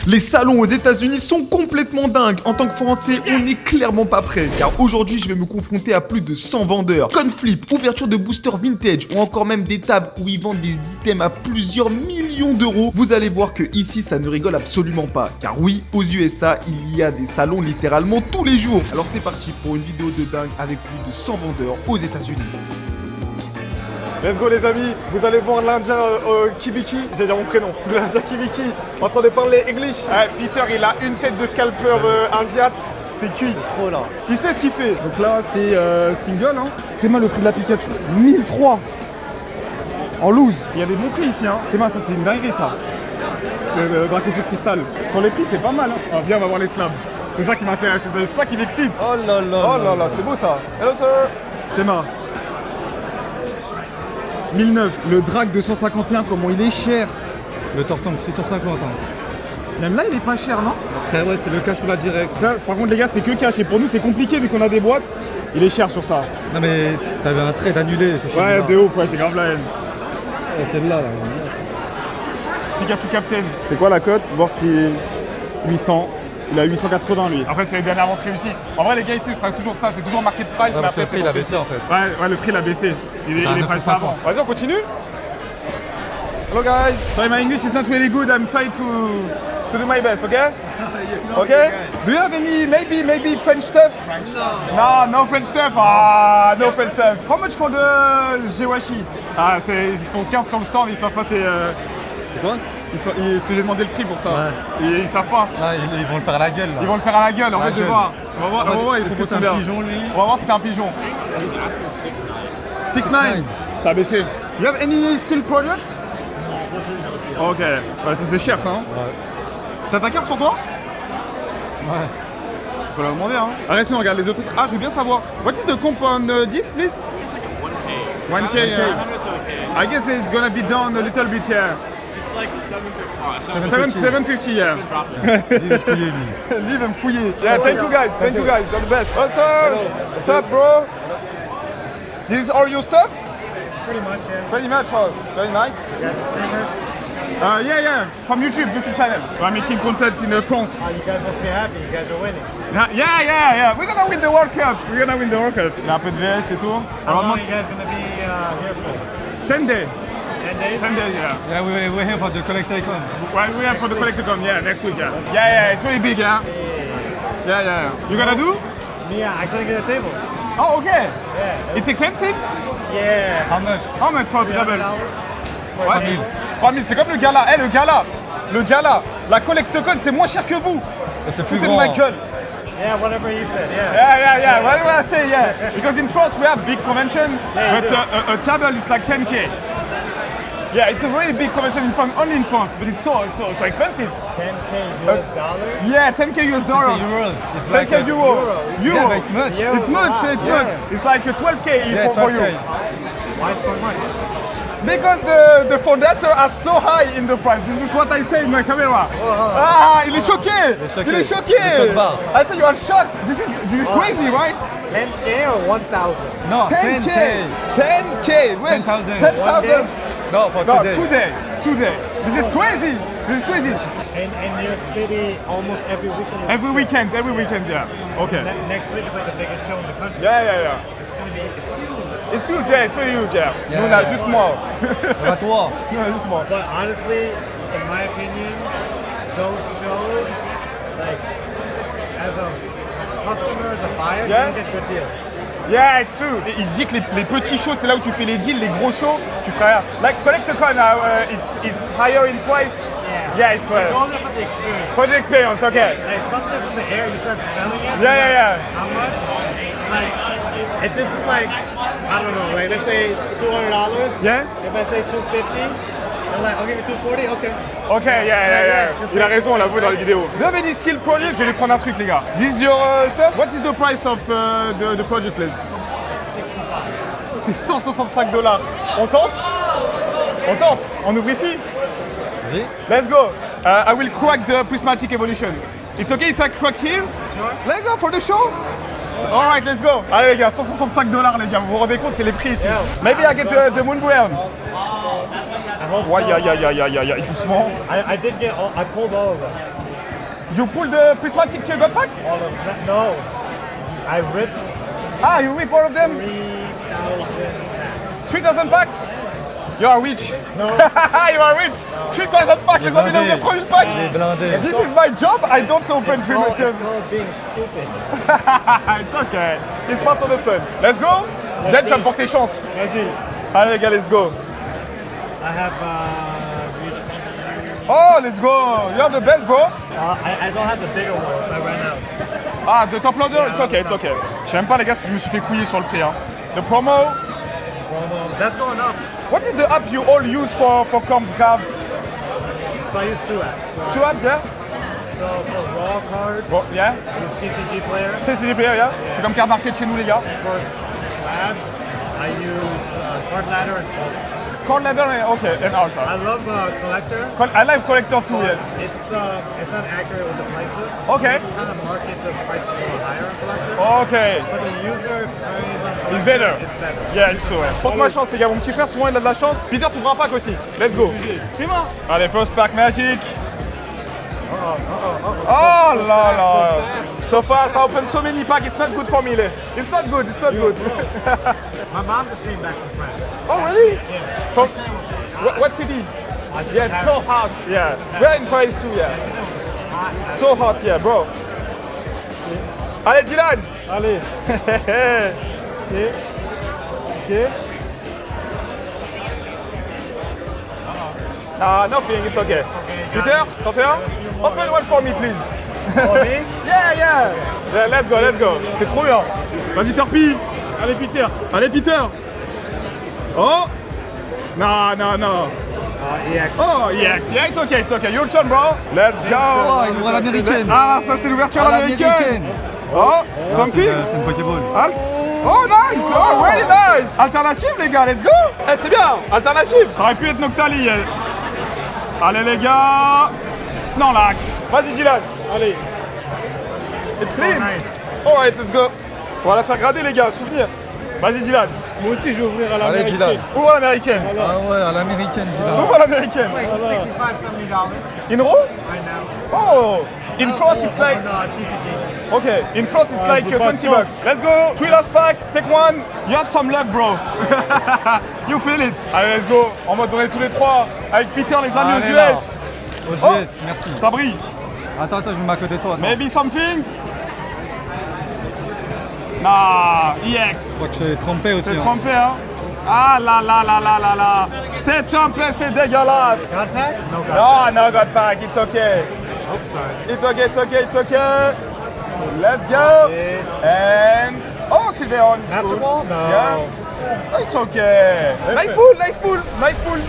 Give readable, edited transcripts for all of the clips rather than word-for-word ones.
Les salons aux États-Unis sont complètement dingues. En tant que Français, on n'est clairement pas prêt. Car aujourd'hui, je vais me confronter à plus de 100 vendeurs. Conflip, ouverture de boosters vintage ou encore même des tables où ils vendent des items à plusieurs millions d'euros. Vous allez voir que ici, ça ne rigole absolument pas. Car oui, aux USA, il y a des salons littéralement tous les jours. Alors c'est parti pour une vidéo de dingue avec plus de 100 vendeurs aux États-Unis. Let's go les amis, vous allez voir l'Indien Kibiki, j'ai dire mon prénom, l'Indien Kibiki, en train de parler English. Peter il a une tête de scalper asiate, c'est cuit. Trop là. Qui sait ce qu'il fait? Donc là c'est single, hein. Théma le prix de la Pikachu, 1003 en loose. Il y a des bons prix ici, hein. Théma ça c'est une dinguerie ça. C'est Dracofeu Cristal. Sur les prix c'est pas mal, hein. Ah, viens on va voir les slabs. C'est ça qui m'intéresse, c'est ça qui m'excite. Oh là là. Oh là là, c'est beau ça. Hello sir. Théma. 1009, le drag de 151, comment il est cher. Le Tortank 650 ans. Même là il est pas cher non? Après ouais c'est le cash ou la direct. Ça, par contre les gars c'est que cash et pour nous c'est compliqué vu qu'on a des boîtes. Il est cher sur ça. Non mais t'avais un trade annulé sur Ouais de ouf, ouais j'ai grave la haine. Et celle-là là. Pikachu Captain. C'est quoi la cote? Voir si 800. Il a 880 lui. Après c'est les dernières ventes réussies. En vrai les gars ici ce sera toujours ça, c'est toujours market price. Ouais, mais parce que après le prix il a baissé en fait. Ouais le prix il a baissé. Il est passé 950. avant. Vas-y on continue. Hello guys. Sorry my English is not really good. I'm trying to do my best, okay? Okay? Do you have any maybe French stuff? No French stuff. Ah, no French stuff. How much for the Gewashi? Ah, ils sont 15 sur le stand, ils savent pas c'est C'est quoi? j'ai demandé le prix pour ça. Ouais. Ils savent pas. Là ils vont le faire à la gueule là. Ils vont le faire à la gueule, en fait, je vais voir. On va voir, il Est-ce que propose c'est un combien. pigeon lui? On va voir si c'est un pigeon. 6'9". Ça a baissé. You have any steel product? Ok. Ouais, ça c'est cher ça, hein? Ouais. T'as ta carte sur toi? Ouais. Faut la demander, hein. Allez, sinon, on regarde les autres trucs. Ah, je veux bien savoir. What is the comp on 10, please? 1K, yeah. I guess it's gonna be down a little bit, yeah. 750, yeah. Leave him fouillé. Yeah, thank you guys, you're the best. Oh, sir. What's up, bro? This is all your stuff? Pretty much, yeah. Pretty much, oh, very nice. You got the streamers. Yeah, from YouTube channel. I'm making content in France. Oh, you guys must be happy. You guys are winning. Yeah. We're gonna win the World Cup. Il y a un peu de VS et tout. How long are you guys gonna be here for? 10 days. 10 days? 10 days, yeah. Yeah we're here for the collect icon. Well, we have for the Collecticon, yeah, next week, yeah. Yeah, it's really big, yeah. Yeah. You gonna do? Me, I couldn't get a table. Oh, okay. Yeah. It's expensive? Yeah. How much? For double? $300. Ouais, 3000, c'est comme le gala. Le gala, la Collecticon, c'est moins cher que vous. C'est plus Foutez de grand. ma gueule. Yeah, whatever he said, yeah. Yeah. What do I say? Yeah. Because in France we have big convention, Yeah, but a table is like 10K. Yeah, it's a really big convention in France, only in France, but it's so expensive. 10K US dollars? Yeah, 10K US dollars. Euros. It's 10K euro. Yeah, but it's much. Yeah. It's much. Yeah. It's like a 12K Yeah, for you. 12K. Why so much? Because the founder are so high in the price. This is what I say in my camera. Il est choqué. Il est choqué. Le choc bar. I say you are shocked. This is crazy, right? 10K or 1,000? No, 10K. 10K. Wait. 10,000. 10,000. No, for No, today. today. This is crazy. In New York City, almost every weekend. Every weekend, yeah. Okay. Next week is like the biggest show in the country. Yeah. It's gonna be, it's huge. It's huge, yeah. It's really huge, yeah. Yeah. Nous, on a juste moi. On va te voir. Nous, on a juste moi. But honestly, in my opinion, those shows, like, as a customer, as a buyer, Yeah. you get good deals. Yeah, it's true. Il dit que les petits shows, c'est là où tu fais les deals, les gros shows, tu feras rien. Like Collecticon, it's higher in price. Yeah, it's You go there for the experience. for the experience, okay. Like something's in the air, you start smelling it. Yeah, you're yeah, like, How much? Like, if this is like, I don't know, like let's say $200. Yeah? If I say 250, they're like, I'll give you 240. Okay. Ok, yeah. Il a raison, on l'a vu dans les vidéos. Do you have any steel project? Je vais lui prendre un truc, les gars. This is your stuff? What is the price of the project, please? 65. C'est $165. On tente? On ouvre ici? Vas-y. Let's go. I will crack the prismatic evolution. It's okay, it's a crack here? Sure. Let's go for the show. Alright, let's go. Allez les gars, $165 les gars, vous vous rendez compte, c'est les prix ici. Yeah. Maybe I get the moon brown. I hope Ouais, so. doucement. I did get all, I pulled all of them. You pull the prismatic God pack? All of that. No. I ripped Ah, you rip all of them? 3,000 packs. 3,000 packs? You are rich. No. You are rich. 3,000 packs, les amis, il a ouvert 3,000 packs. Il est blindé. This is my job, I don't open It's premature. called being stupid. It's okay. It's part of the fun. Let's go. Jen, tu vas me porter chance. Vas-y. Allez les gars, let's go. I have these. Oh, let's go. You have the best, bro. I don't have the bigger ones. I ran out. Ah, the top loader, it's okay, it's okay. Je sais même pas les gars si je me suis fait couiller sur le prix. Hein. The promo. That's going up. What is the app you all use for comp cards? So I use 2 apps. 2 apps, yeah? So for raw cards, Bon, yeah? I use TCG Player. TCG Player, yeah? C'est comme card market chez nous les gars. For slabs, I use Card Ladder and Vault. Card Ladder, okay, and Alta. I love Collector. I like Collector too, yes. It's not accurate with the prices. Okay. Kind of market the price a little higher on Collector. Okay. But the user experience on Collector It's better. It's better. Yeah, it's so, ouais. Porte-moi chance les gars, mon petit frère souvent il a de la chance. Peter, t'ouvres un pack aussi. Let's go. Allez, first pack magic. Oh là là. So fast, I open so many packs, it's not good for me. It's not good, it's not good. My mom just came back from France. Oh really? Yeah. From what city? Yeah, so hot. Yeah. We're in Paris too, yeah. So hot, yeah, bro. Allez, Dylan. Allez. Ok. Ah, nothing, it's okay. Peter, t'en fais un? Open one for me, please. For me? Yeah, let's go, let's go. C'est trop bien. Vas-y, Torpi. Allez, Peter. Allez, Peter. Oh. Non. EX. Oh, EX. Yeah, it's okay. Your turn, bro. Let's go. Oh, il ouvre l'américaine. Ah, ça, c'est l'ouverture à l'américaine. Oh, something. C'est une Pokéball. Alt. Oh, nice. Oh, really nice. Alternative, les gars, let's go. Eh, c'est bien. Alternative. Ça aurait pu être Noctali. Allez, les gars. Snorlax. Vas-y, Dylan. Allez. It's clean. Nice. Alright, let's go. On va la faire grader, les gars, souvenir. Vas-y, Dylan. Moi aussi, je vais ouvrir à Allez, l'américaine. Dylan. Ouvre l'américaine. Ah ouais, à l'américaine, Dylan. Ouvre l'américaine. Like $65, $70 In row? right now. Oh. In France, it's like. No, TCG. Okay, in France, it's like j'ai pas de 20 bucks. Let's go. 3 last pack. Take one. You have some luck, bro. You feel it. Allez, let's go. En mode, on est tous les trois. Avec Peter, les amis Allez, aux là. US. Aux US, Oh. merci. Ça brille. Attends, je me mets à côté de toi. Attends. Maybe something. Nah, EX. Je crois que je suis trompé aussi. C'est hein. trompé, hein. Ah là. C'est trompé, c'est dégueulasse. God pack? No God. No, God pack. It's okay. Oh, sorry. It's okay. Let's go. And oh, Sylveon. Master Ball? No. Yeah. It's okay. Nice pull.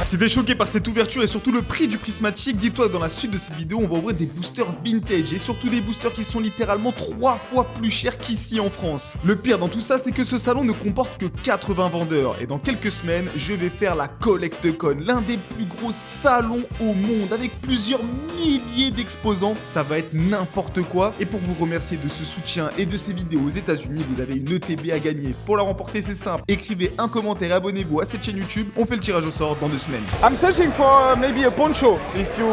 Si t'es choqué par cette ouverture et surtout le prix du prismatique, dis-toi que dans la suite de cette vidéo, on va ouvrir des boosters vintage et surtout des boosters qui sont littéralement 3 fois plus chers qu'ici en France. Le pire dans tout ça, c'est que ce salon ne comporte que 80 vendeurs et dans quelques semaines, je vais faire la CollectCon, l'un des plus gros salons au monde avec plusieurs milliers d'exposants. Ça va être n'importe quoi. Et pour vous remercier de ce soutien et de ces vidéos aux États-Unis, vous avez une ETB à gagner. Pour la remporter, c'est simple. Écrivez un commentaire et abonnez-vous à cette chaîne YouTube. On fait le tirage au sort dans 2 semaines. I'm searching for maybe a poncho. If you.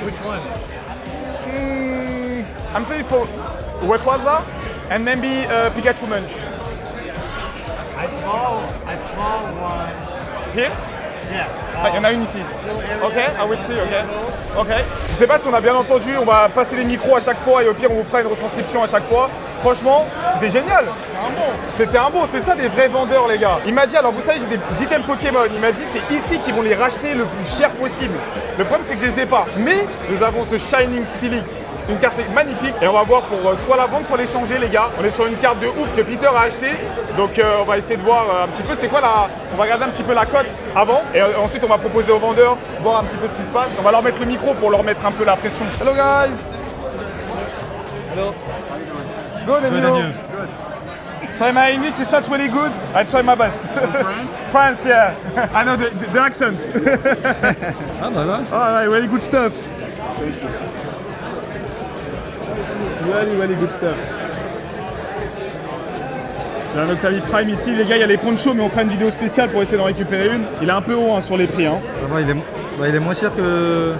Which one? I'm searching for Rayquaza and maybe Pikachu Munch. I saw one. Here? Yeah. Ah, il y en a une ici. Little area. Ok, I will see, ok. Je sais pas si on a bien entendu, on va passer les micros à chaque fois et au pire on vous fera une retranscription à chaque fois. Franchement, c'était génial. C'était un bon, c'est ça des vrais vendeurs les gars. Il m'a dit, alors vous savez j'ai des items Pokémon, il m'a dit c'est ici qu'ils vont les racheter le plus cher possible. Le problème c'est que je les ai pas. Mais nous avons ce Shining Steelix, une carte magnifique et on va voir pour soit la vendre soit l'échanger les gars. On est sur une carte de ouf que Peter a acheté. Donc on va essayer de voir un petit peu c'est quoi la... On va regarder un petit peu la cote avant et ensuite on va proposer aux vendeurs, voir un petit peu ce qui se passe. On va leur mettre le micro pour leur mettre un peu la pression. Hello guys. Hello. Good and you? Sorry, my English is not really good. I try my best. France? France, yeah. I know the accent. Ah bah là. Oh, really good stuff. Really good stuff. J'ai un Octavie Prime ici, les gars, il y a les ponchos, mais on fera une vidéo spéciale pour essayer d'en récupérer une. Il est un peu haut hein, sur les prix. Hein. Ça va, il est moins cher que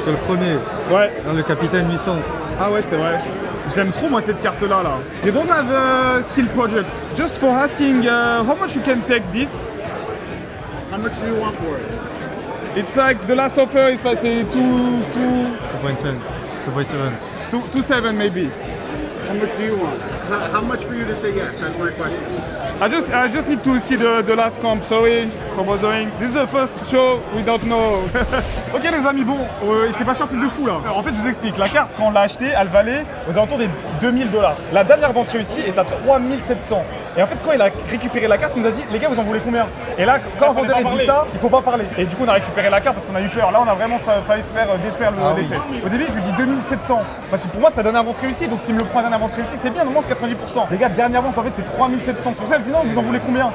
que le premier, Ouais. là, le capitaine 800. Ah ouais, c'est vrai. Je l'aime trop moi cette carte là. You don't have a seal project. Just for asking, how much you can take this? How much do you want for it? It's like the last offer is like say 2.7. 2.7 maybe. How much do you want? How much for you to say yes? That's my question. I just need to see the last comp. Sorry for bothering. This is the first show. We don't know. Ok les amis, bon, il s'est passé un truc de fou là. En fait, je vous explique. La carte, quand on l'a achetée, elle valait aux alentours des 2000 $. La dernière vente réussie est à 3700. Et en fait, quand il a récupéré la carte, il nous a dit, les gars, vous en voulez combien? Et là, quand un vendeur dit ça, il faut pas parler. Et du coup, on a récupéré la carte parce qu'on a eu peur. Là, on a vraiment failli se faire détruire les fesses. Au début, je lui dis 2700. Parce que pour moi, c'est la dernière vente réussie. Donc, s'il me le prend à la dernière vente réussie, c'est bien. Normalement, c'est 90%. Les gars, dernière vente, en fait, c'est 3700. C'est pour ça qu'elle dit non, vous en voulez combien?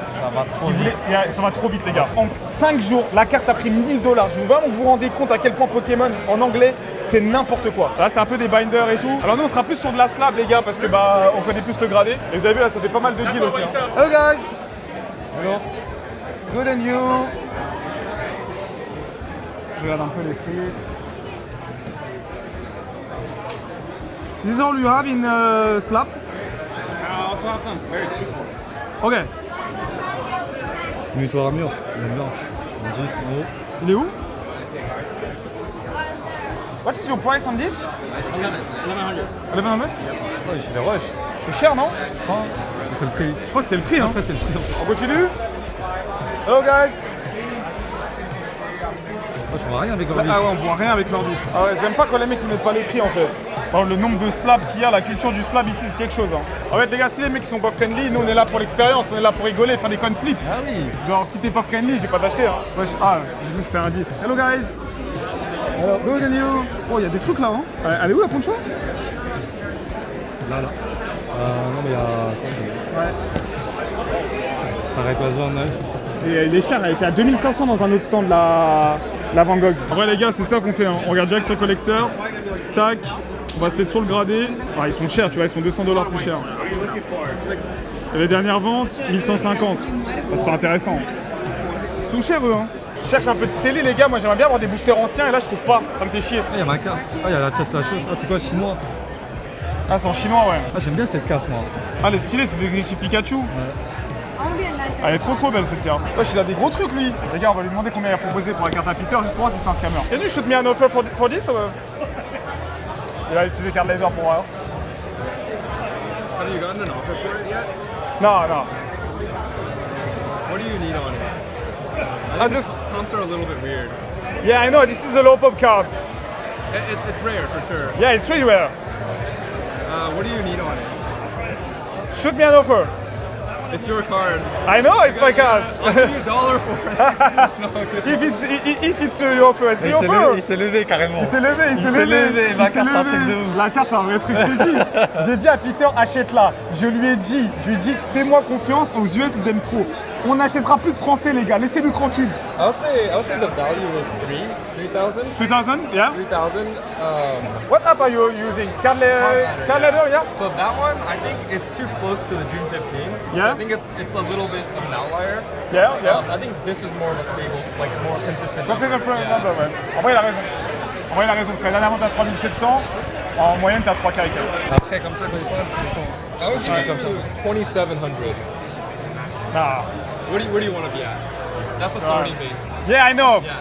Ça va trop vite, les gars. En 5 jours, la carte a pris 1000 $. Je veux vraiment que vous vous rendez compte à quel point Pokémon en anglais, c'est n'importe quoi. Là, c'est un peu des binders et tout. Alors, nous, on sera plus sur de la slab, les gars, parce que bah, on connaît plus le gradé. Et vous avez vu, là, ça fait pas mal de deals aussi. Hein. Hello, guys. Alors, Good and you. Je regarde un peu les prix. This is all you have in slab? I also have them very cheap for it. Ok. Mutoir Armure, il est bien. 10 euros. Il est où? What is your price on this? 1100. 1100? Ouais, il fait des rushs. C'est cher, non? C'est le prix. Je crois que c'est le prix, hein. Après, c'est le prix. On continue? Hello, guys. Moi, je vois rien avec leur Ah ouais, on voit rien avec leur vitre. Ah ouais, j'aime pas quand les mecs ils mettent pas les prix en fait. Bon, le nombre de slabs qu'il y a, la culture du slab ici, c'est quelque chose. Hein. En fait, les gars, si les mecs sont pas friendly, nous on est là pour l'expérience, on est là pour rigoler, faire des coin flips. Ah oui. Genre, si t'es pas friendly, j'ai pas d'acheter. Hein. Wesh, ah, j'ai vu que c'était un 10. Hello, guys. Hello. Good and you. Oh, il y a des trucs là, hein. Elle est où la poncho? Là. Non, mais il y a. Ouais. Pareil, toi, zone 9. Et elle est chère, elle était à 2500 dans un autre stand, la Van Gogh. En vrai les gars, c'est ça qu'on fait, hein. On regarde direct sur le collecteur, tac, on va se mettre sur le gradé. Ah, ils sont chers, tu vois, ils sont 200 $ plus chers. Et les dernières ventes, 1150. C'est pas intéressant. Ils sont chers eux, hein. Je cherche un peu de scellé les gars, moi j'aimerais bien avoir des boosters anciens et là je trouve pas, ça me fait chier. Ah, il y a ma carte. Ah, il y a la chest la chose. Ah, c'est quoi, chinois? Ah, c'est en chinois, ouais. Ah, j'aime bien cette carte, moi. Ah, elle est stylée, c'est des détectives Pikachu. Elle est trop belle cette carte. Wesh, il a des gros trucs lui. Les gars, on va lui demander combien il a proposé pour la carte à Peter juste pour voir si c'est un scammer. Can you shoot me an offer for this or... Il va utiliser carte laser pour voir. Have you gotten an offer for it yet? Non, non. What do you need on it? I just... Comps are a little bit weird. Yeah, I know, this is the low pop card. It's rare for sure. Yeah, it's really rare. What do you need on it? Shoot me an offer. It's your card. I know, it's my card. I'll give you $1 for it. No, okay. If it's your offer, it's your offer. Il s'est levé carrément. Il s'est levé. Ma carte, c'est un truc de ouf. La carte, c'est un vrai truc, je t'ai dit. J'ai dit à Peter, achète-la. Je lui ai dit, fais-moi confiance, aux US, ils aiment trop. On n'achètera plus de français, les gars, laissez-nous tranquilles. I would say the value was 3,000. 3000, yeah? 3,000. What app are you using? Card leather, yeah? So that one, I think it's too close to the June 15. Yeah? So I think it's a little bit of an outlier. Yeah. I think this is more of a stable, like more consistent. C'est number. le number, ouais. En vrai, il a raison. Parce que la dernière vente à 3700, en moyenne, t'as 3 carrés. Après, comme ça, quand il parle, I would give you 2,700. Nah. Where do you want to be at? That's the starting base. Yeah, I know. Yeah.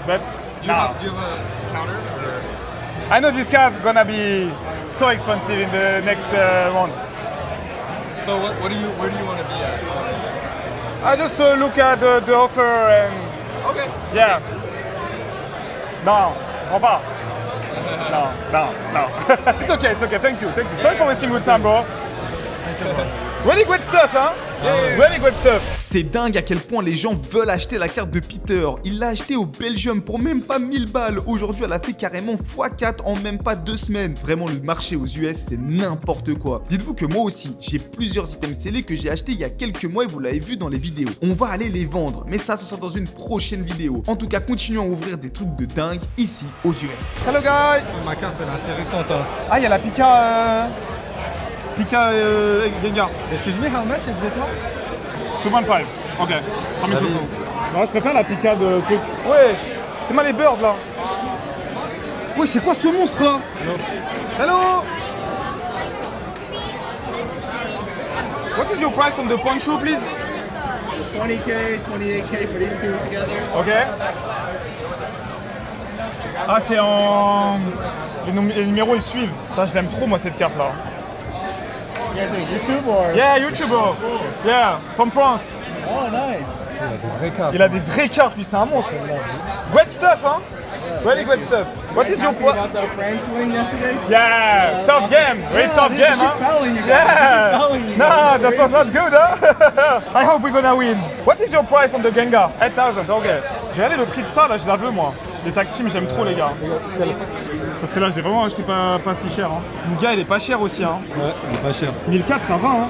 But Do you have a counter or? I know this card gonna be so expensive in the next months. So where do you want to be at? I just look at the offer and Okay. yeah. Non, prends pas. No. It's okay. Thank you. Sorry for wasting your time, bro. Really great stuff, hein? Really great stuff. C'est dingue à quel point les gens veulent acheter la carte de Peter. Il l'a acheté au Belgium pour même pas 1000 balles. Aujourd'hui, elle a fait carrément x4 en même pas 2 semaines. Vraiment, le marché aux US, c'est n'importe quoi. Dites-vous que moi aussi, j'ai plusieurs items scellés que j'ai achetés il y a quelques mois et vous l'avez vu dans les vidéos. On va aller les vendre, mais ça, ce sera dans une prochaine vidéo. En tout cas, continuons à ouvrir des trucs de dingue ici aux US. Hello, guys! ma carte, elle est intéressante. Hein. Ah, il y a la Pika Gengar. Excuse me, how much is this one? 2.5. Ok, 3500. Non, je préfère la Pika de truc. Wesh, t'es mal les birds là. Ouais, c'est quoi ce monstre là? Hello. What is your price on the poncho, please? 20K, 28K for these two together. Ok. Ah, c'est en. Les numéros ils suivent. Putain, je l'aime trop moi cette carte là. You guys doing YouTube or? Yeah, YouTuber. Yeah, from France. Oh, nice. Il a des vraies cartes, lui, c'est un monstre. Great stuff, hein? Really great stuff. What is your Happy price? about the France win yesterday? Yeah, tough game. Very tough they game, keep huh? fouling you guys. Yeah. They keep fouling you No, guys. that was not good, huh? I hope we're gonna win. What is your price on the Gengar? 8,000, ok. J'ai regardé le prix de ça, là, je la veux, moi. Les tag teams, j'aime trop, les gars. Celle-là, je l'ai vraiment acheté pas si cher. Hein. Mon gars, il est pas cher aussi. Hein. Ouais, il est pas cher. 1004, ça va. Hein.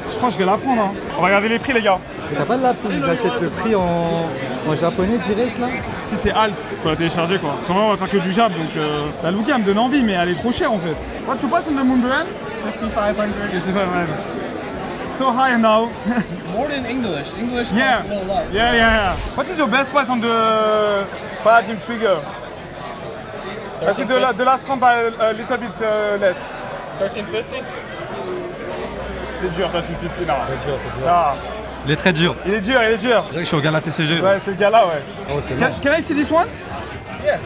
Je crois que je vais la prendre. Hein. On va regarder les prix, les gars. T'as pas de la prix, ils achètent le prix en japonais direct là? Si c'est alt, faut la télécharger quoi. Sinon, on va faire que du jab, donc la Lugia me donne envie, mais elle est trop chère en fait. What you pass on the Moonburn? 5,500. 55. So high now. More than English. English Yeah. costs a little less. Yeah. What is your best price on the Paradigm Trigger? C'est de last round by a little bit less. 1350. C'est dur, toi tu fais celui-là. C'est dur, c'est dur. Ah, Il est très dur. il est dur. Je dirais que je suis au Gala TCG. Ouais, c'est le gars là, ouais. Oh, c'est Can I see this one? Yeah.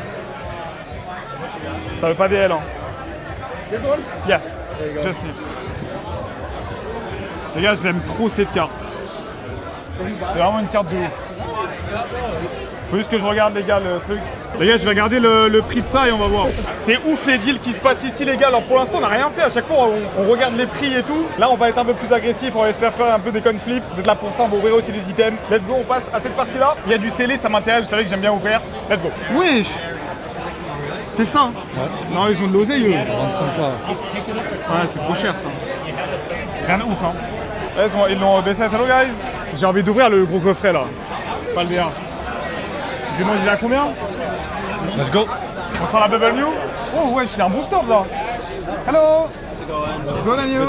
Ça veut pas DL, hein. This one? Yeah, just see. Les gars, je l'aime trop cette carte. C'est vraiment une carte de ouf. Faut juste que je regarde, les gars, le truc. Les gars, je vais regarder le prix de ça et on va voir. C'est ouf les deals qui se passent ici, les gars. Alors pour l'instant, on n'a rien fait. À chaque fois, on regarde les prix et tout. Là, on va être un peu plus agressif. On va essayer de faire un peu des coin flips. Vous êtes là pour ça. On va ouvrir aussi des items. Let's go, on passe à cette partie-là. Il y a du scellé, ça m'intéresse. Vous savez que j'aime bien ouvrir. Let's go. Wesh! Fais ça. Non, ils ont de l'oseille, eux. 25K. Ouais, c'est trop cher ça. Rien de ouf, hein. Là, ils l'ont baissé. Hello, guys. J'ai envie d'ouvrir le gros coffret là. Pas le BA. Je vais manger à combien? Let's go. On sent la Bubble New. Oh, ouais, j'ai un bon stop là. Hello. Good on you.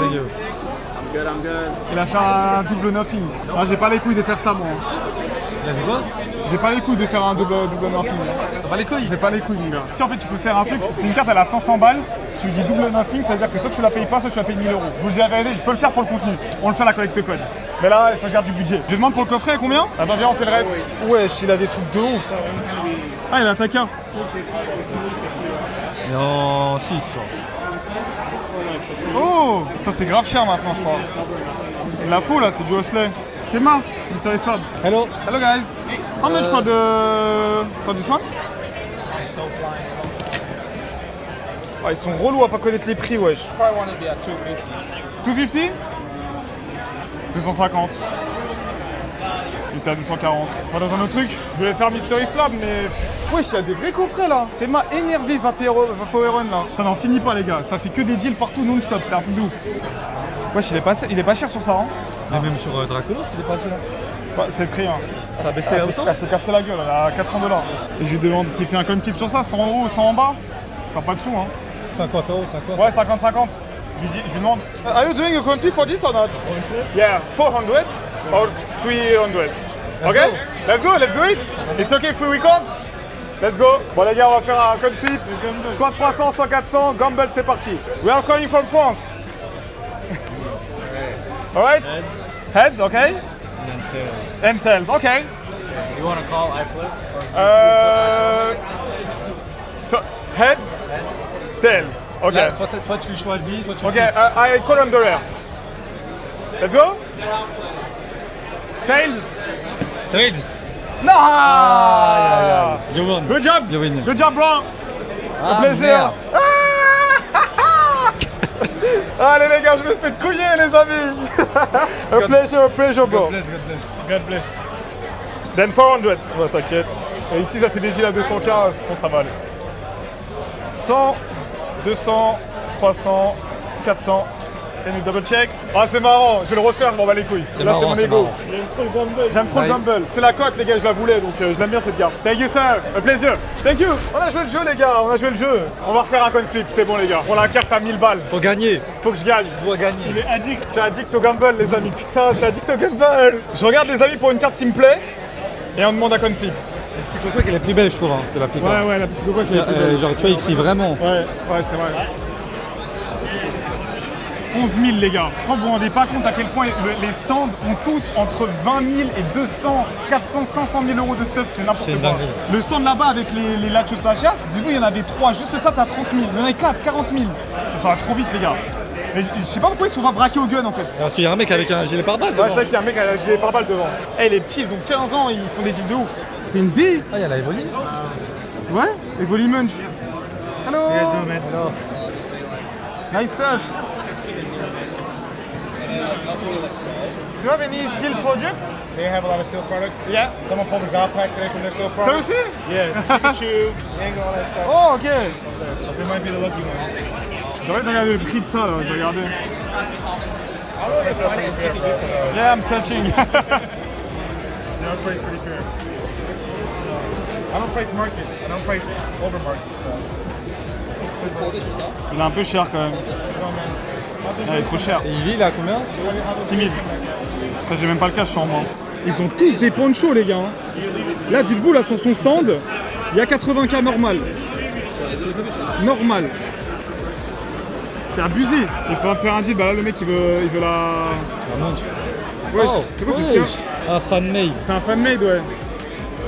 I'm good. Il a fait un double nothing. Ah, j'ai pas les couilles de faire ça, moi. Let's go. J'ai pas les couilles de faire un double nothing. T'as pas les couilles? J'ai pas les couilles, mon gars. Si en fait tu peux faire un truc, c'est une carte, elle a 500 balles, tu lui dis double nothing, ça veut dire que soit tu la payes pas, soit tu la payes 1000 euros. Je vous le dis la vérité, je peux le faire pour le contenu. On le fait à la collecte code. Mais là, il faut que je garde du budget. Je demande pour le coffret combien? Attends, viens, on fait le reste. Wesh, il a des trucs de ouf. Ah, il a ta carte. Et en 6 quoi. Oh, ça c'est grave cher maintenant, je crois. Il la faut là, c'est du Osley. Théma, Mystery Slab. Hello. Hello guys. How much for this one? Ah, ils sont relous à pas connaître les prix, wesh. Probably want to be at 250. 250? 250. Il était à 240. Pas dans un autre truc. Je voulais faire Mystery Slab, mais. Wesh, il y a des vrais coffrets là. Théma énervé Vaporeon là. Ça n'en finit pas, les gars. Ça fait que des deals partout non-stop. C'est un truc de ouf. Wesh, il est pas cher sur ça, hein. Mais même sur Dracolos, il est pas cher. Bah, c'est le prix, hein. Ça a baissé autant? Elle s'est cassé la gueule, elle a 400 $. Et je lui demande s'il fait un coin flip sur ça, 100 euros ou 100 en bas. Je perds pas de sous, hein. 50 euros, 50. Ouais, 50-50. Je lui demande. Are you doing a coin flip for this or not? Yeah, 400 or 300. Okay? Let's go, let's do it. It's okay if we record? Let's go. Bon les gars, on va faire un coin flip. Soit 300, soit 400. Gamble, c'est parti. We are calling from France. Alright? Heads, okay? And tails, okay. You want to call? I flip. So, heads, tails. Okay. Là, soit tu choisis, soit tu Okay, I call on the rear. Let's go. Tails. Tails. No! You won. Good job. You win. Good job, bro. Ah, Un plaisir. merde. Allez les gars, je me fais couiller les amis. A pleasure, bro. God bless, God bless. God bless. Then 400. Ouais, t'inquiète. Et ici, ça fait des deals à 200K, je pense que ça va aller. 100, 200, 300, 400. Et nous double check. Ah, c'est marrant, je vais le refaire, je m'en bats les couilles. Là, marrant, c'est mon c'est ego. marrant. J'aime trop le Gumball. C'est la cote, les gars, je la voulais, donc je l'aime bien cette carte. Thank you, sir. Un plaisir. Thank you. On a joué le jeu, les gars, on a joué le jeu. On va refaire un coin flip, c'est bon, les gars. On a la carte à 1000 balles. Faut gagner. Faut que je gagne. Tu dois gagner. Il est addict. Je suis addict au Gumball, les amis. Putain, je suis addict au Gumball. Je regarde les amis pour une carte qui me plaît et on demande un coin flip. C'est Psychoquack elle est plus belle, je trouve, hein, que la plupart. Ouais, la Psychoquack c'est Genre, tu vois, il crie vraiment. Ouais, c'est vrai. 11 000 les gars. Vous vous rendez pas compte à quel point les stands ont tous entre 20 000 et 200, 400, 500 000 euros de stuff, c'est n'importe C'est une quoi. dinguerie. Le stand là-bas avec les Lachos la chasse, dis-vous, il y en avait 3, juste ça t'as 30 000. Il y en avait 4, 40 000. Ça va trop vite les gars. Mais je sais pas pourquoi ils sont pas braqués au gun en fait. Parce qu'il y a un mec avec un gilet pare-balles Ouais, devant. c'est vrai qu'il y a un mec avec un gilet pare-balles devant. Eh les petits, ils ont 15 ans, ils font des deals de ouf. C'est une D. Ah, il y a la Evoli. Ouais, Evoli Munch. Hello. Nice stuff. Do you have any seal project? They have a lot of seal product. Yeah. Someone pulled a God pack today from their seal Ça product. aussi? Yeah, Pikachu, Yango, all that stuff. Oh, ok. So they might be the lucky ones. J'aurais de regarder le prix de ça là, j'ai regardé. Yeah, I'm searching. Yeah, I price pretty fair. I don't price market. I don't price over market. So. Il est un peu cher quand même. Il est trop cher. Et il vit là à combien? 6 000. Après, j'ai même pas le cash en moi. Ils ont tous des ponchos, les gars. Là, dites-vous, là, sur son stand, il y a 80K normal. Normal. C'est abusé. Il faudra te faire un deal. Bah là, le mec, il veut la... La Munch. Ouais, c'est quoi cette carte? Un fan-made. C'est un fan-made, ouais.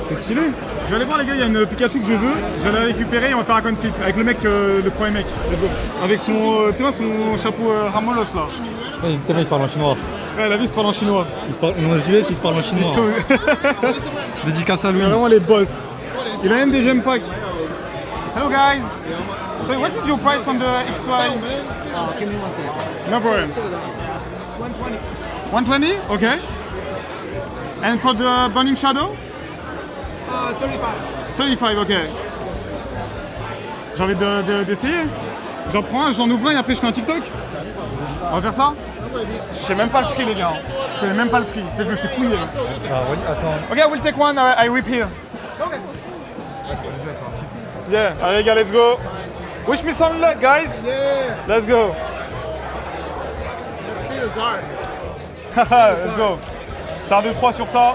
C'est stylé. Je vais aller voir les gars, il y a une Pikachu que je veux. Je vais la récupérer et on va faire un conflit avec le mec, le premier mec. Let's go. Avec son, tu vois, son chapeau Ramolos là. Ouais, tellement il parle en chinois. Ouais, la vie se parle en chinois. Nos gilets, il se parle en chinois. C'est Dédicace à lui. vraiment les boss. Il a même des gem packs. Hello guys. So what is your price on the XY? Give me 1 second. No problem. 120. 120? Okay. And for the Burning Shadow? 35. 35, ok. J'ai envie d'essayer. J'en prends un, j'en ouvre un et après je fais un TikTok. On va faire ça? Je sais même pas le prix les gars. Je connais même pas le prix. Peut-être que je me fais couiller. Ah oui, attends. Ok, we'll take one, I whip here. Yeah, allez les gars, let's go. Wish me some luck guys. Yeah. Let's go. Let's see the art. Haha, let's go. C'est un 2-3 sur ça.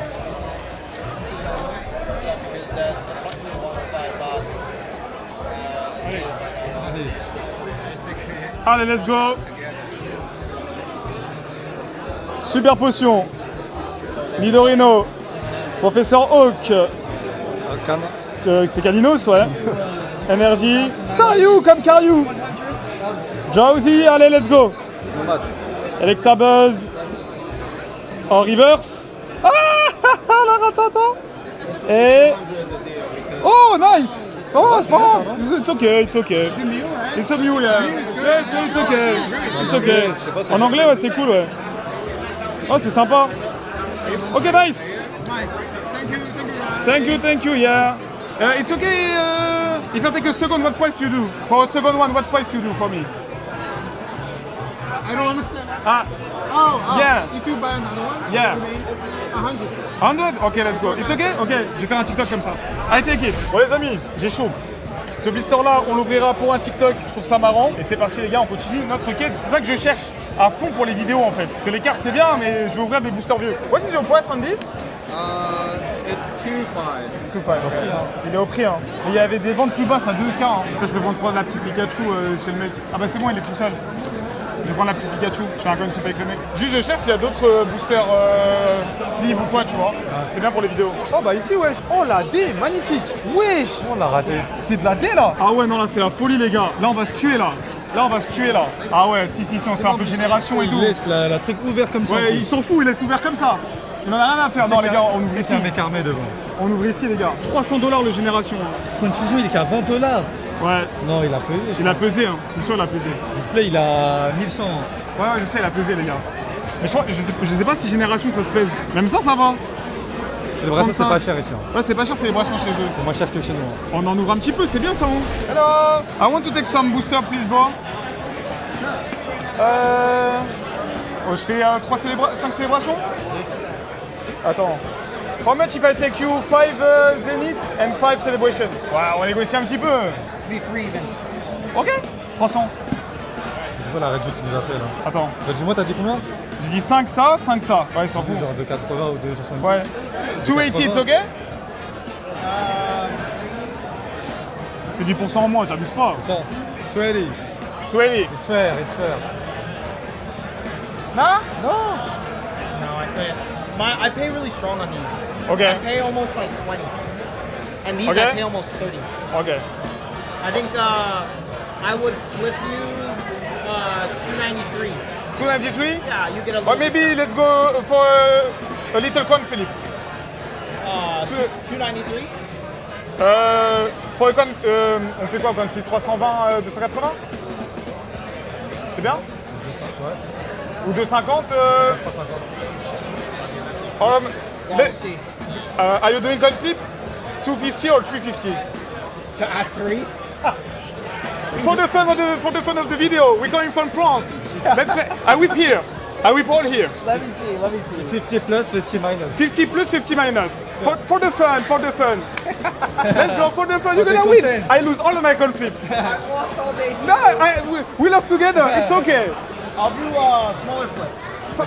Allez, let's go. Super potion. Nidorino. Professeur Oak. C'est Kalinos, ouais. Énergie. Staryu comme Karyu. Drowsy, allez, let's go. Electabuzz. En reverse. Ah, la ratata. Et. Oh, nice. Ça va, c'est pas grave. It's okay, it's okay. It's a Mew, yeah. It's okay. It's okay. En anglais, ouais, c'est cool, ouais. Oh, c'est sympa. Ok, nice. Thank you, yeah. It's okay. If I take a second, what price you do? For a second one, what price you do for me? I don't understand. Ah, Oh, Yeah. If you buy another one, Yeah. you make 100. 100? Ok, let's go. It's okay? Ok, je vais faire un TikTok comme ça. I take it. Bon, les amis, j'ai chaud. Ce blister-là, on l'ouvrira pour un TikTok. Je trouve ça marrant. Et c'est parti, les gars, on continue notre quête. C'est ça que je cherche à fond pour les vidéos, en fait. Parce que les cartes, c'est bien, mais je vais ouvrir des boosters vieux. What is your price on this? It's 2.5. 2.5. Il est au prix, hein. Et il y avait des ventes plus basses à 2K. Hein. Après, je peux prendre la petite Pikachu chez le mec. Ah bah c'est bon, il est tout seul. Je vais prendre la petite Pikachu, je fais un conflit avec le mec. Juste je cherche s'il y a d'autres boosters sleeve ou quoi, tu vois. C'est bien pour les vidéos. Oh bah ici wesh. Oh la D, magnifique. Wesh. On l'a raté. C'est de la D là. Ah ouais non là c'est la folie les gars. Là on va se tuer là. Là on va se tuer là. Ah ouais si on se fait un peu de génération et tout. Il laisse la truc ouvert comme ça. Ouais il s'en fout, il laisse ouvert comme ça. Il en a rien à faire. Non les gars on ouvre ici. C'est un mec armé devant. On ouvre ici les gars. 300$ le génération. Contusion, il est qu'à 20$. Ouais. Non, il a pesé. Il a pesé hein. C'est sûr il a pesé. Display, il a 1100. Ouais, je sais, il a pesé, les gars. Mais je sais pas si génération ça se pèse. Même ça va. Les bracelets, c'est 35. pas cher ici. Hein. Ouais, c'est pas cher, c'est les bracelets chez eux. C'est moins cher que chez nous. On en ouvre un petit peu, c'est bien ça. Hein. Hello. I want to take some booster, please, bro. Oh, je fais 5 célébrations. Attends. How much if I take you 5 Zenith and 5 celebrations? Ouais, on va négocier un petit peu. Ok. 300. C'est quoi la Redju que tu nous as fait là? Attends. Redju, moi, t'as dit combien? J'ai dit 5 ça, 5 ça. Ouais, il s'en fout. Genre de 80 ou de 70. Ouais. 280, it's okay? C'est 10% en moins, j'abuse pas. Attends, 20. 20. It's fair, it's fair. Non? Non. No, I can't. I pay really strong on these. Okay. I pay almost like 20. And these Okay. I pay almost 30. Okay. I think I would flip you 293. 293? Yeah, you get a little Or maybe discount. let's go for a little con, Philippe. 293? For a con, on fait quoi, con Philippe? 320, 280? C'est bien? Ou 250 Yeah, let- we'll see. Are you doing con flip? 250 or 350? So at 3? For the fun of the video, we're coming from France. Let's make, I whip here. I whip all here. Let me see, let me see. 50 plus, 50 minus. 50 plus, 50 minus. For the fun, for the fun. Let's go for the fun. You're For the gonna win. content. I lose all of my con flip. I've lost all day too. No, we lost together. It's okay. I'll do a smaller flip.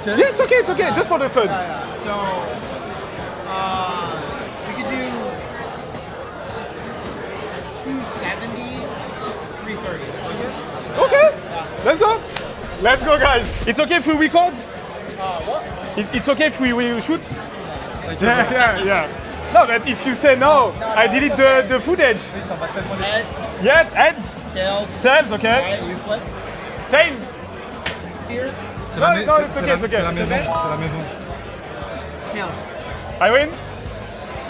Yeah, it's okay. It's okay. Just for the fun. Yeah, so we could do 270, 330. Okay. Let's go. Let's go, guys. It's okay if we record. What? It's okay if we shoot. Yeah. No, but if you say no, I delete the footage. Heads, Yes, heads, tails. tails, okay. Right, you flip. Tails. Here, C'est No, la, no, it's okay, it's okay. C'est la maison. C'est la maison. tails. I win.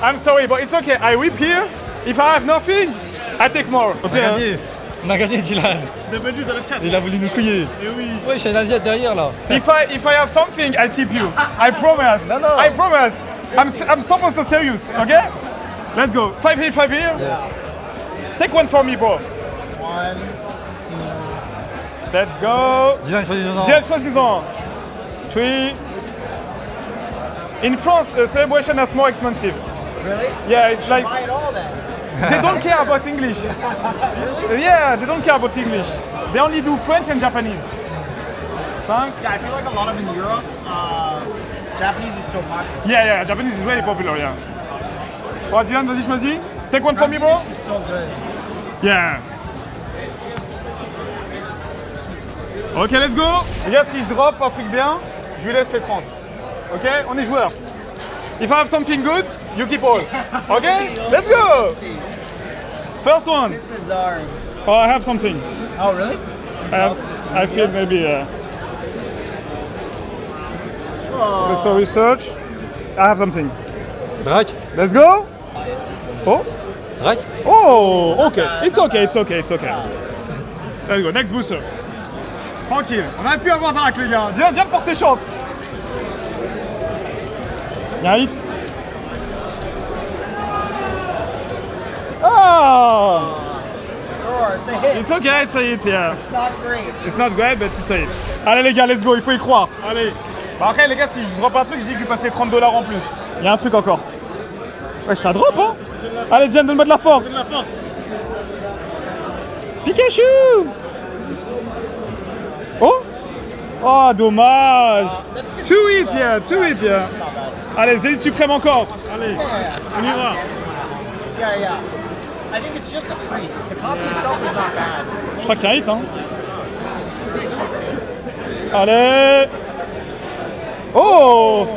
I'm sorry, but it's okay. I whip here. If I have nothing, I take more. On a gagné. On a gagné, Dylan. Bienvenue dans le chat. Il a voulu nous couiller. Eh oui. Ouais, j'ai un Asiate derrière là. If I have something, I'll tip you. I promise. No, no. I promise. I'm supposed to serious. Okay. Let's go. 5 here, 5 here. Yes. Take one for me, bro. 1, Let's go. Dylan, choisis non. Dylan, choisissons. 3. In France, celebration is more expensive. really? Yeah, it's like Buy it all then. they don't care about English. Yeah, they don't care about English. They only do French and Japanese. 5. Yeah, I feel like a lot of in Europe, Japanese is so popular. Yeah, Japanese is really popular, yeah. Oh, Dylan, vas-y, choisis. Take one for me, bro. It's so good. Yeah. Ok, let's go. Les gars, si je drop un truc bien, je lui laisse les 30. Ok, on est joueurs. If I have something good, you keep all. Ok, let's go. See, First one. bizarre. Oh, I have something. Oh, really? I feel maybe. So research. I have something. Drac. Let's go. Oh. Drac. Oh, okay. It's okay, it's okay, it's okay. Let's go, next booster. Tranquille, on a pu avoir Drac, les gars. Viens porter chance. Y'a un hit. Ah! Sure, it's a hit. It's okay, it's a hit, yeah. It's not great. It's not great, but it's a hit. Allez, les gars, let's go, il faut y croire. Allez. Bah après, les gars, si je drop un truc, je dis que je vais passer 30 $ en plus. Y'a un truc encore. Ouais, ça drop, hein? Allez, Jen, donne-moi de la force. La force. Pikachu! Oh! Oh, dommage! That's good. Two hits, yeah, two hits, yeah. Not bad. Allez, Zénith suprême encore. Allez, Yeah, on y va. yeah. I think it's just the crease. The copy itself is not bad. Je crois qu'il y a un hit, hein. Allez! Oh!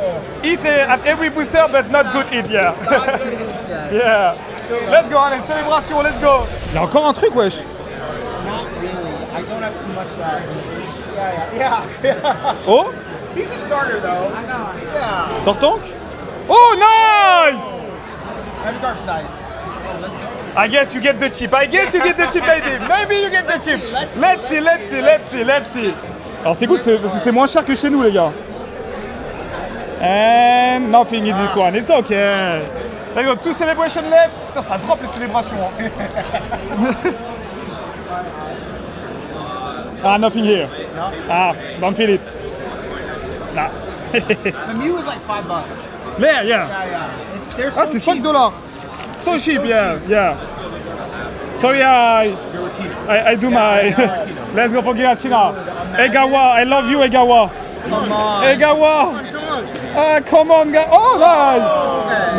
Hit at every booster, but not good hit, yeah. Not good hits yet. Yeah. Let's go, allez, célébration, let's go. Il y a encore un truc, wesh. Not really. I don't have too much vintage. Yeah. Oh! He's a starter though. I know. Yeah. Tortank? Oh, nice! Magikarp's nice. I guess you get the chip. I guess you get the chip, baby. Maybe you get the chip. Let's see. Alors c'est cool, parce que c'est moins cher que chez nous, les gars. And nothing in this one. It's okay. Let's go. 2 celebration left. Putain, ça drop les célébrations. Hein. Ah, nothing here. No? Ah, don't feel it. Nah. The Mew is like $5. Yeah. Yeah. They're so Ah, c'est 5 cheap. $. So cheap, so yeah. Sorry, I do my. Let's go for Giratina. Egawa, I love you, Egawa. Come on. Egawa. Come on. Ah, come on, guys. Oh, nice. Okay.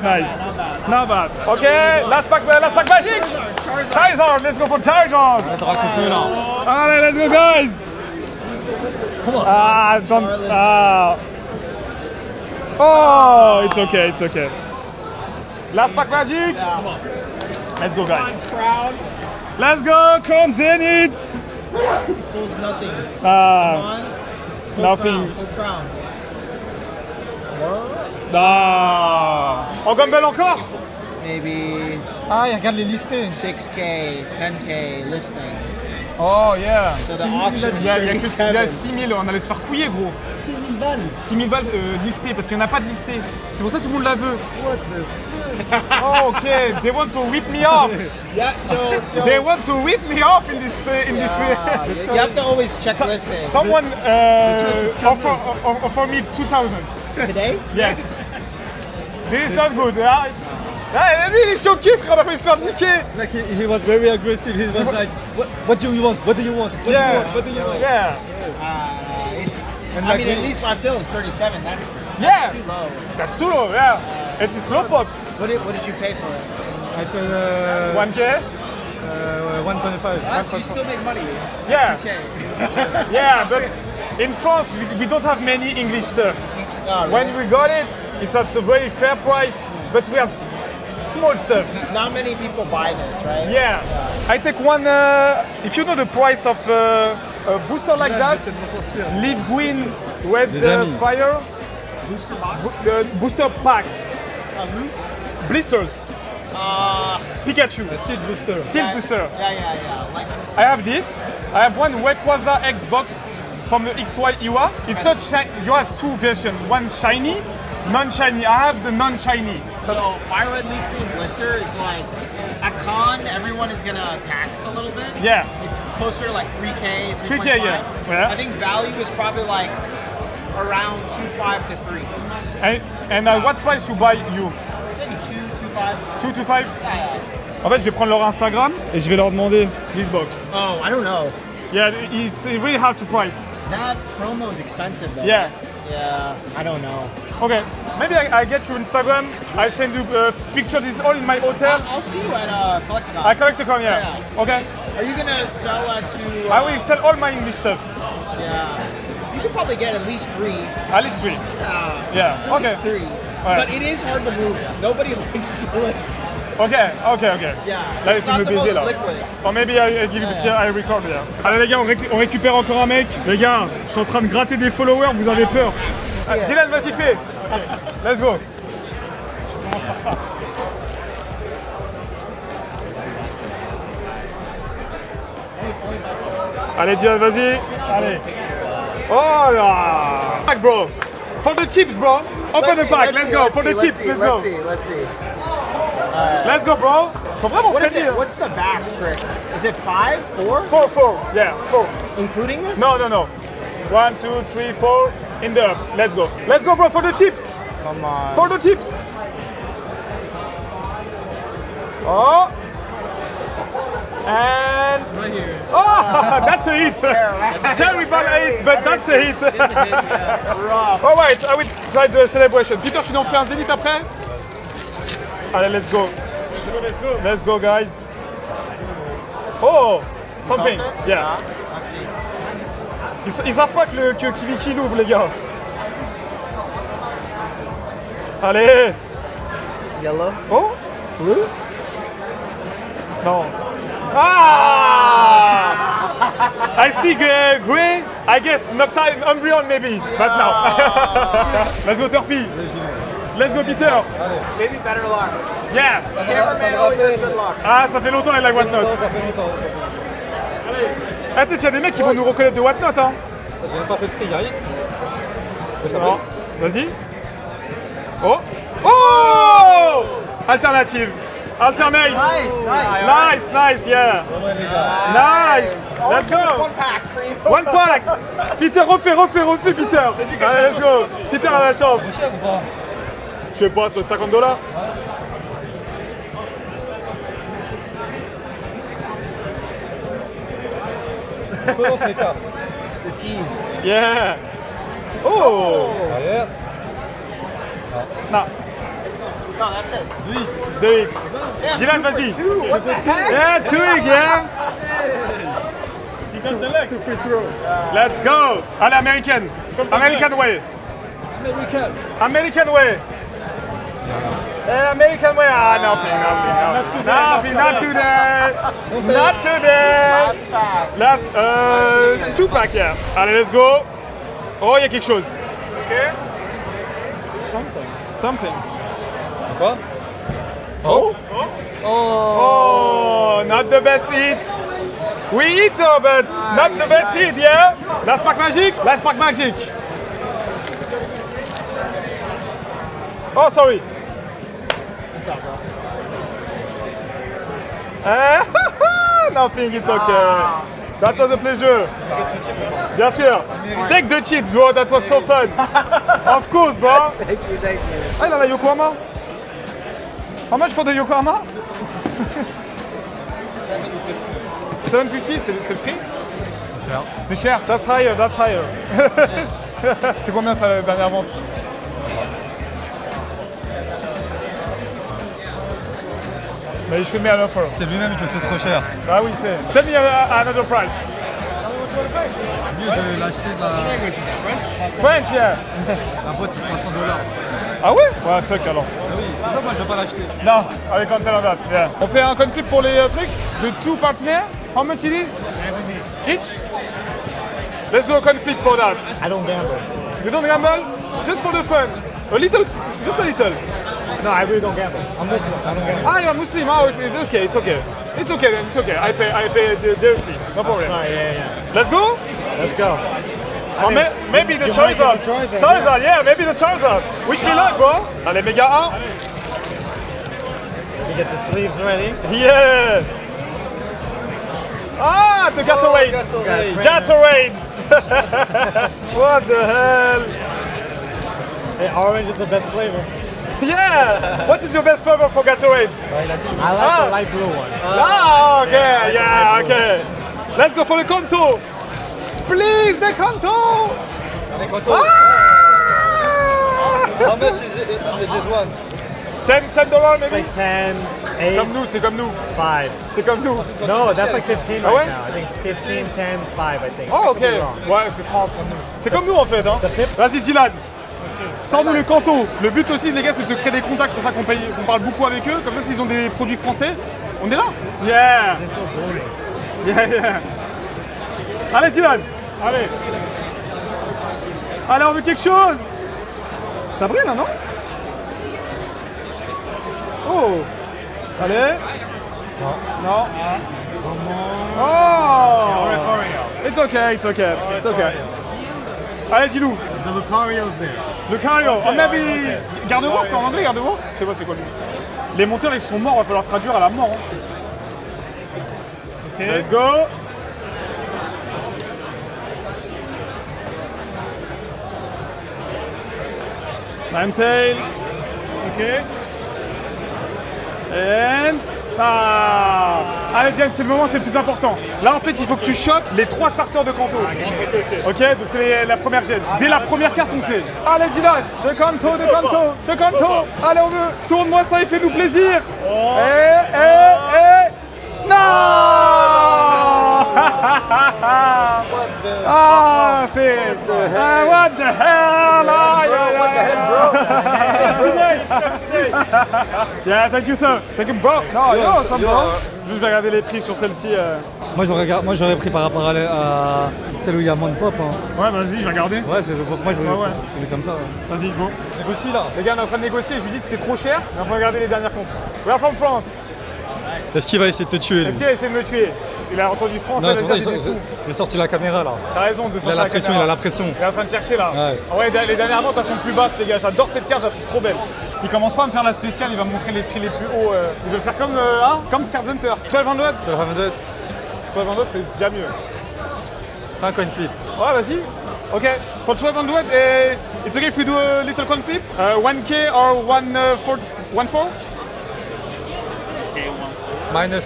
Nice. Not bad. Not bad. Okay, last pack magic. Charizard, let's go for Charizard. Allez, let's go, guys. Come on. Oh, it's okay. Last pack magic. Come on. Let's go, guys. Crown. Let's go, Crown Zenith. Pulls nothing. Nothing. Full crown. En Gumball encore. Maybe Ah, il regarde les listés. 6K, 10K listing. Oh yeah. So the auction is Il y a 37. 6000, on allait se faire couiller, gros. 6000 balles. 6000 balles listés, parce qu'il n'y en a pas de listés. C'est pour ça que tout le monde la veut. Oh, ok. They want to whip me off. Yeah, so They want to whip me off in this. you have to always check listing. Someone offer me 2000. Today? Yes. This is not good. Yeah? Lui, il est choqué, frère, on a failli se faire niquer. Like he was very aggressive. He was like, what do you want? What do you want? What do you want? What do you want? Yeah. It's. And I like mean, at least last sale was 37. That's Yeah. too low. That's too low, yeah. It's slow pop. What did you pay for it? I paid 1K? 1.5. So you still make money. Yeah. 2K. Yeah, but in France, we don't have many English stuff. Oh, really? When we got it, it's at a very fair price, but we have small stuff. Not many people buy this, right? Yeah. I take one, if you know the price of a booster like that, leaf green, red Les amis. fire, Booster box. booster pack, Loose. blisters, Pikachu, Seed booster. seal booster. Yeah. Like. I have this. I have one Rayquaza Xbox from the XY Iwa. It's not shiny. You have two versions. One shiny, non-shiny. I have the non-shiny. So Fire Red Leaf Green Blister is like at con, everyone is gonna tax a little bit. Yeah. It's closer to like 3K, 3K, 3.5. yeah. I think value is probably like around 2.5 to 3. And at what price you buy you? Maybe 2.5. 2 to 5? Yeah. En fait, je vais prendre leur Instagram et je vais leur demander this box. Oh, I don't know. Yeah, it's really hard to price. That promo is expensive though. Yeah. Yeah, I don't know. Okay, maybe I get your Instagram. I send you a picture. This is all in my hotel. I'll see you at Collecticon. I collect the coin, yeah. Okay. Are you gonna sell to? I will sell all my English stuff. Yeah. You could probably get at least 3. At least 3. Yeah. At Okay. least 3. Alright. But it is hard to move. Nobody likes Steelix. Okay. Yeah. Là, It's c'est me not the baiser most là. liquid. Or maybe I give you I record yeah. Allez les gars, on récupère encore un mec. Les gars, je suis en train de gratter des followers, vous avez peur. Dylan, vas-y, fais. Let's go. On commence par ça. Allez Dylan, vas-y. Allez. Oh là. Pack bro. For the chips bro. Open the pack, let's go. For the chips, let's go. Let's see. Let's go bro. Ils sont vraiment What is friendly. it? What's the back trick? Is it 5, 4? 4. Yeah, 4. Including this? No. 1, 2, 3, 4. In the up. Let's go. Let's go, bro, for the chips. Come on. For the chips. Oh. And. Right here. Oh, that's a hit. Terrible hit, but that's a hit. Rough. All right, I will try the celebration. Peter, tu nous fais un zénith après? Allez, let's go. Let's go, guys. Oh, something. Yeah. Let's see. Ils savent pas que Kimiki l'ouvre, les gars. Allez. Yellow. Oh. Blue? Non. Ah! I see gray. I guess Noctime Umbreon maybe. But now. Let's go, Turpy. Let's go, Peter. Maybe better luck. Yeah. Cameraman always has good luck. Ah, ça fait longtemps avec la Whatnot. Attends, il y a des mecs qui vont nous reconnaître de Whatnot, hein. J'ai même pas fait de prix, y'a rien. Non. Vas-y. Oh. Oh! Alternative. Alternate. Nice, yeah. Nice. Let's go. One pack for you. One pack. Peter, refais, Peter. Allez, let's go. Peter a la chance. Je sais pas, ça doit être $50. It's a tease. Yeah. Oh. Arrière. Non. No, that's it. Do it. Dylan, vas-y. What the heck? Yeah, twig, yeah. Let's go. Allez, American. American way. American way. American way. Ah, nothing. Not today. Not today. Last pass. Last, 2 pack, yeah. Allez, let's go. Oh, il y a quelque chose. Ok. Something. Quoi? Oh. Oh, not the best hit. We hit though, but not the best hit, yeah? Last pack magic? Last pack magic. Oh, sorry. Nothing, it's okay. That was a pleasure. Bien sûr. Take the chip, bro. That was so fun. Of course, bro. Thank you. Ah, il a la Yokohama. How much for the Yokohama? 750, c'est le prix? C'est cher. C'est cher. That's higher. C'est combien ça, la dernière vente? Mais il should me an offer. C'est lui-même que c'est trop cher. Ah oui, c'est. Tell me another price. Lui, je vais l'acheter de la... French, yeah. La boîte, c'est $300. Ah ouais? Ouais, fuck alors. Ah oui, c'est ça, moi, je vais pas l'acheter. Non, allez, cancel on that. Yeah. On fait un conflit pour les trucs de two partners. How much it is? Each? Let's do a conflict for that. I don't gamble. You don't gamble? Just for the fun. Just a little. No, I really don't gamble. I'm Muslim. I don't gamble. Ah, you're Muslim. Oh, it's okay. It's okay then. It's okay. I pay directly. No problem. Sorry, yeah. Let's go? Let's go. Oh, maybe the you might Charizard. get the Charizard, Charizard, yeah, maybe the Charizard. Wish me luck, bro. Allez, méga 1. You get the sleeves ready. Yeah. Ah, the Gatorade. Gatorade. What the hell? Hey, orange is the best flavor. Yeah. What is your best flavor for Gatorade? I like the light blue one. Ah, okay. Yeah, okay. Let's go for the Kanto. Please, the Kanto. How much is this one? $10 It's maybe? like 10, 8, Comme nous, c'est comme nous. 5. C'est comme nous. No, that's like 15 Ah ouais? right now. I think 15, 10, 5, I think. Oh, I ok. could be wrong. Ouais, c'est 30. C'est comme nous en fait. Hein. Vas-y, Dylan. Sors-nous le Kanto. Le but aussi, les gars, c'est de se créer des contacts. C'est pour ça qu'on parle beaucoup avec eux. Comme ça, s'ils ont des produits français, on est là. Yeah. They're so boring. Yeah. Allez, Dylan. Allez. Allez, on veut quelque chose. Ça brille là, non? Oh. Allez. Non. Oh. It's okay. Allez, dis-nous. The Lucario's there. Le Cario. Oh, maybe. Garde-voir, c'est en anglais, garde-voir? Je sais pas c'est quoi lui. Les monteurs, ils sont morts, va falloir traduire à la mort. Hein. Ok. Let's go. Ninetail. Ok. And... Ah. Allez, James, c'est le moment, c'est le plus important. Là, en fait, il faut que tu chopes les 3 starters de Kanto. Ok, donc c'est la première gêne. Dès la première carte, on sait. Allez, Dylan, de Kanto. Allez, on veut. Tourne-moi ça et fais-nous plaisir. Non. Ah, c'est... what the hell? Yeah, thank you, sir. Thank you, bro. No, you're awesome, bro. Juste, je vais regarder les prix sur celle-ci. Moi, j'aurais pris par rapport à celle où il y a moins de pop. Hein. Ouais, vas-y, je vais regarder. Ouais, moi, ouais. c'est comme ça. Ouais. Vas-y, go. Négocie là. Les gars, on est en train de négocier. Je lui dis que c'était trop cher. Mais on va regarder les dernières comptes. We are from France. Est-ce qu'il va essayer de te tuer? Est-ce qu'il va essayer de me tuer? Il a entendu France, Non, il a dit j'ai sorti la caméra là. T'as raison de Il a sortir la la pression, caméra. il a la pression. Il est en train de chercher là. Ouais. Ouais, les dernières ventes elles sont plus basses les gars, j'adore cette carte, je la trouve trop belle. Il commence pas à me faire la spéciale, il va me montrer les prix les plus hauts. Il veut faire comme Card Hunter. 1200. 1200 c'est déjà mieux. Fais un coin flip. Ouais, vas-y. Ok, for 1200, it's okay if we do a little coin flip? 1K or 1.4? Minus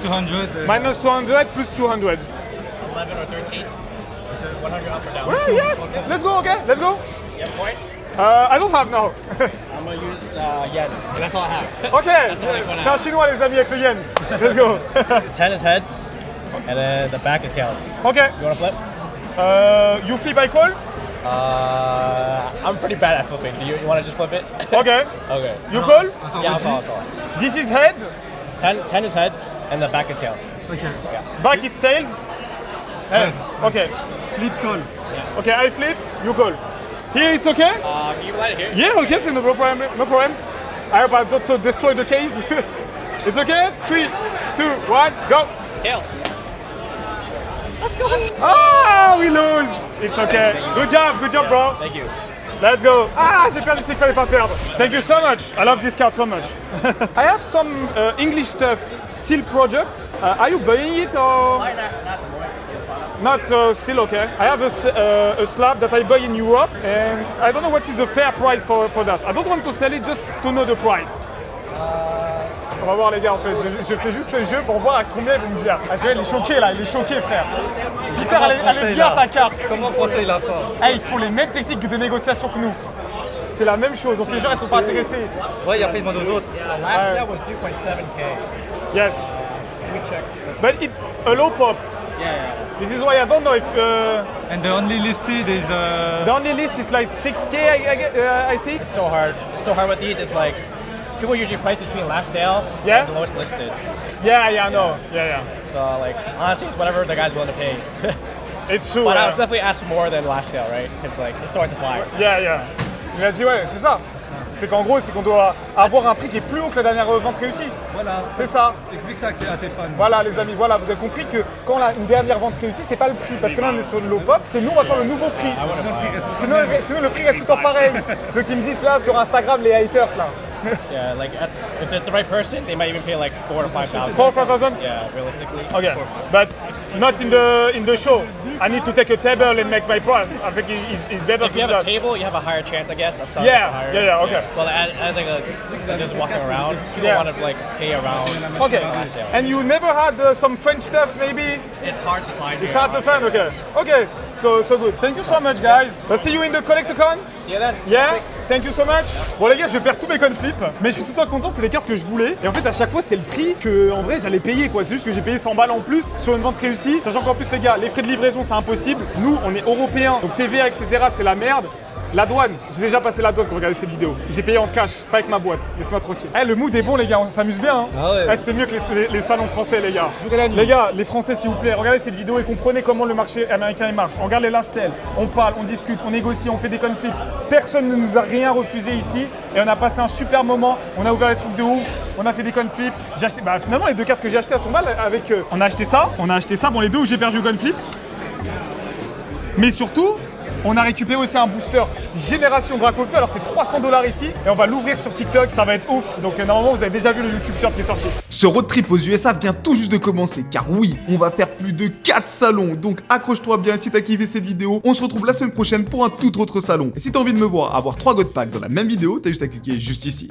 200. Minus 200 plus 200. 11 or 13? 100 up or down? Ouais, yes! Let's go, okay? Let's go! Yep, point. I don't have now. I'm gonna use yen. That's all I have. Ok, all I want c'est un chinois les amis avec le yen. Let's go. 10 is heads, and then the back is tails. Ok, You wanna flip? you flip I call? I'm pretty bad at flipping. Do you wanna just flip it? Ok, Okay. you call? Yeah, I'll call. This is head, 10 is heads, and the back is tails. back is tails. Heads. Ok, Flip call. ok, I flip, you call. Here it's okay? Can you let it here? Yeah, okay, so no problem, no problem. I hope I don't destroy the case. It's okay? 3, 2, 1, go! Tails. Ah, we lose! It's okay. Good job, bro. Thank you. Let's go. Ah, j'ai perdu, c'est qu'il fallait pas perdre. Thank you so much. I love this card so much. I have some English stuff, seal project. Are you buying it or? Not still okay. I have a slab that I buy in Europe and I don't know what is the fair price for that. I don't want to sell it just to know the price. On va voir les gars en fait, je fais juste ce jeu pour voir à combien ils vont me dire. Ah tu vois il est choqué là, il est choqué frère. Peter, elle est bien ta carte. Comment français il a fort? Hey, ils font les mêmes techniques de négociation que nous. C'est la même chose, on fait genre ils sont pas intéressés. Ouais, et après il demande aux autres. Last sale was 3.7K. Yes. We check. But it's a low pop. Yeah. This is why I don't know if And the only listed is the only list is like 6K I see. It's so hard. It's so hard with these. It's like people usually price between last sale Yeah? and the lowest listed. Yeah, I know. Yeah. So like honestly, it's whatever the guy's willing to pay. It's true. But I would definitely ask for more than last sale, right? Because like it's so hard to buy. Yeah. Il a dit ouais, c'est ça. C'est qu'en gros, c'est qu'on doit avoir un prix qui est plus haut que la dernière vente réussie. Voilà. C'est ça. Explique ça à tes fans. Voilà les amis, voilà, vous avez compris que quand une dernière vente réussie, c'est pas le prix. Parce que là on est sur le low pop, c'est nous on va faire le nouveau prix. Sinon le prix reste tout le temps pareil. Ceux qui me disent là sur Instagram, les haters là. Yeah, like if it's the right person, they might even pay like 4,000 to 5,000. 4,000? Yeah, realistically. Okay, but not in the show. I need to take a table and make my price. I think it's better If to you do have a that. table, you have a higher chance, I guess, of selling Yeah, for higher. yeah, okay. Well, as like just walking around, people Yeah. want to like pay around. Okay, Last sale. and you never had some French stuff maybe? It's hard to find. It's here, hard to find, okay. Okay, so good. Thank you so much guys. I'll see you in the CollectorCon. See you then. Yeah, thank you so much. Bon les gars, je perds tous mes conflips, mais je suis tout le temps content, c'est les cartes que je voulais. Et en fait, à chaque fois, c'est le prix que en vrai j'allais payer quoi. C'est juste que j'ai payé 100 balles en plus sur une vente réussie. Sachant qu'en plus les gars, les frais de livraison c'est impossible. Nous, on est européens, donc TVA, etc. c'est la merde. La douane, j'ai déjà passé la douane quand vous regardez cette vidéo. J'ai payé en cash, pas avec ma boîte. Laissez-moi tranquille. Le mood est bon les gars, on s'amuse bien. Hein. Ah ouais. C'est mieux que les salons français les gars. Les gars, les Français s'il vous plaît, regardez cette vidéo et comprenez comment le marché américain il marche. On regarde les last sell, on parle, on discute, on négocie, on fait des conflits. Personne ne nous a rien refusé ici et on a passé un super moment. On a ouvert les trucs de ouf, on a fait des conflips. J'ai acheté, finalement les deux cartes que j'ai achetées à son mal avec. On a acheté ça. Bon les deux où j'ai perdu au conflip. Mais surtout, on a récupéré aussi un booster Génération Dracofeu, alors c'est 300$ ici et on va l'ouvrir sur TikTok, ça va être ouf. Donc normalement vous avez déjà vu le YouTube Short qui est sorti. Ce road trip aux USA vient tout juste de commencer car oui, on va faire plus de 4 salons. Donc accroche-toi bien si t'as kiffé cette vidéo. On se retrouve la semaine prochaine pour un tout autre salon. Et si t'as envie de me voir avoir 3 God Packs dans la même vidéo, t'as juste à cliquer juste ici.